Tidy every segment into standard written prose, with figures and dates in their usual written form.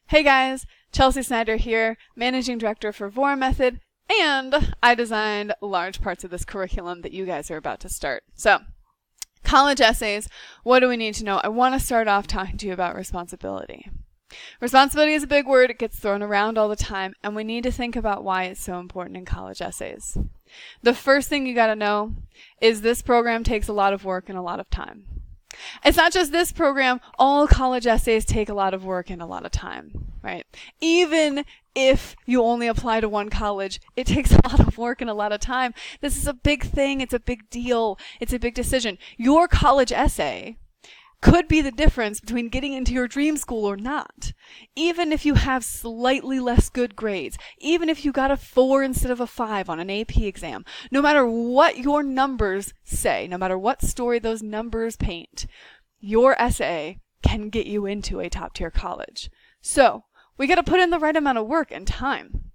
Hey guys, Chelsea Snyder here, Managing Director for Vora Method, and I designed large parts of this curriculum that you guys are about to start. So, college essays, what do we need to know? I want to start off talking to you about responsibility. Responsibility is a big word, it gets thrown around all the time, and we need to think about why it's so important in college essays. The first thing you got to know is this program takes a lot of work and a lot of time. It's not just this program, all college essays take a lot of work and a lot of time, right? Even if you only apply to one college, it takes a lot of work and a lot of time. This is a big thing, it's a big deal, it's a big decision. Your college essay could be the difference between getting into your dream school or not. Even if you have slightly less good grades, even if you got a 4 instead of a 5 on an AP exam, no matter what your numbers say, no matter what story those numbers paint, your essay can get you into a top-tier college. So, we got to put in the right amount of work and time.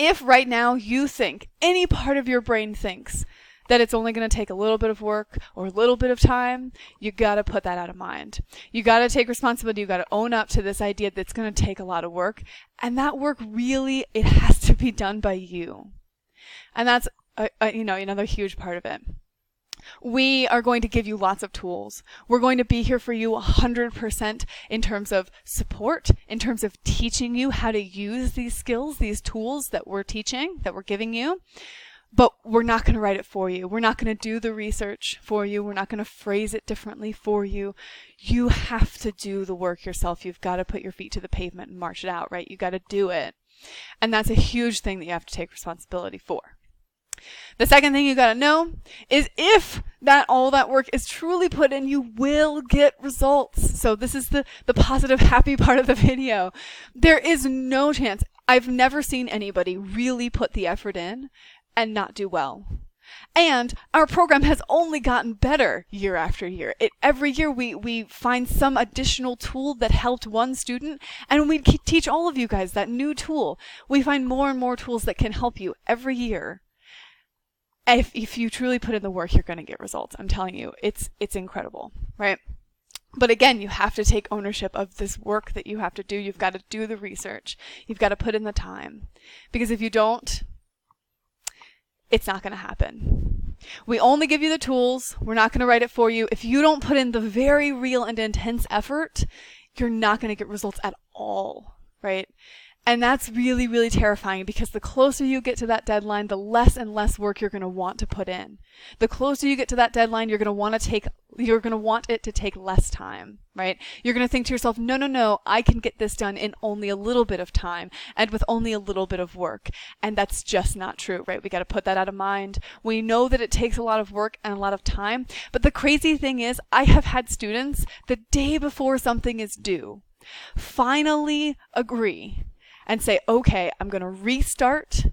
If right now you think, any part of your brain thinks, that it's only going to take a little bit of work or a little bit of time, you got to put that out of mind. You got to take responsibility. You got to own up to this idea that it's going to take a lot of work. And that work really, it has to be done by you. And that's, another huge part of it. We are going to give you lots of tools. We're going to be here for you 100% in terms of support, in terms of teaching you how to use these skills, these tools that we're teaching, that we're giving you. But we're not going to write it for you. We're not going to do the research for you. We're not going to phrase it differently for you. You have to do the work yourself. You've got to put your feet to the pavement and march it out, right? You got to do it. And that's a huge thing that you have to take responsibility for. The second thing you got to know is if all that work is truly put in, you will get results. So this is the positive, happy part of the video. There is no chance. I've never seen anybody really put the effort in and not do well. And our program has only gotten better year after year. Every year we find some additional tool that helped one student, and we teach all of you guys that new tool. We find more and more tools that can help you every year. If you truly put in the work, you're going to get results. I'm telling you, it's incredible, right? But again, you have to take ownership of this work that you have to do. You've got to do the research. You've got to put in the time. Because if you don't, it's not going to happen. We only give you the tools. We're not going to write it for you. If you don't put in the very real and intense effort, you're not going to get results at all, right? And that's really, really terrifying because the closer you get to that deadline, the less and less work you're going to want to put in. The closer you get to that deadline, you're going to want it to take less time, right? You're going to think to yourself, no, I can get this done in only a little bit of time and with only a little bit of work. And that's just not true, right? We got to put that out of mind. We know that it takes a lot of work and a lot of time. But the crazy thing is, I have had students the day before something is due finally agree and say, okay, I'm going to restart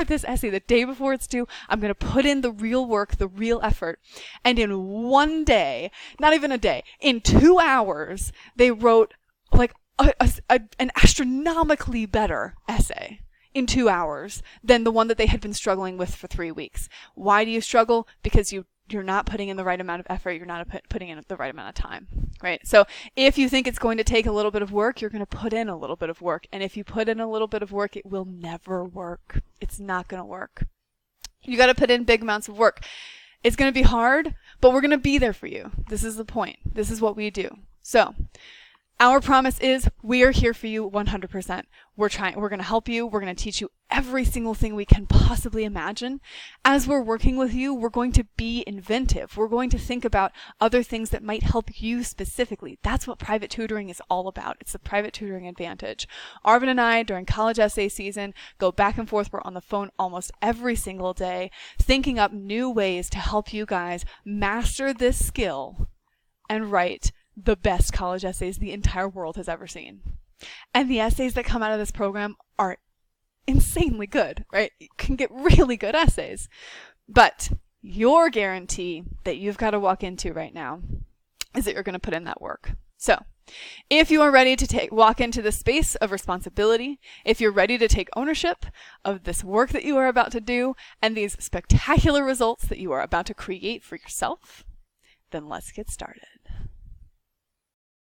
this essay the day before it's due. I'm going to put in the real work, the real effort. And in one day, not even a day, in 2 hours, they wrote like an astronomically better essay in 2 hours than the one that they had been struggling with for 3 weeks. Why do you struggle? Because you're not putting in the right amount of effort. You're not putting in the right amount of time, right? So if you think it's going to take a little bit of work, you're going to put in a little bit of work. And if you put in a little bit of work, it will never work. It's not going to work. You got to put in big amounts of work. It's going to be hard, but we're going to be there for you. This is the point. This is what we do. So our promise is we are here for you 100%. We're going to help you. We're going to teach you every single thing we can possibly imagine. As we're working with you, we're going to be inventive. We're going to think about other things that might help you specifically. That's what private tutoring is all about. It's the private tutoring advantage. Arvin and I, during college essay season, go back and forth. We're on the phone almost every single day, thinking up new ways to help you guys master this skill and write the best college essays the entire world has ever seen. And the essays that come out of this program are insanely good, right? You can get really good essays. But your guarantee that you've got to walk into right now is that you're going to put in that work. So if you are ready to walk into the space of responsibility, if you're ready to take ownership of this work that you are about to do and these spectacular results that you are about to create for yourself, then let's get started.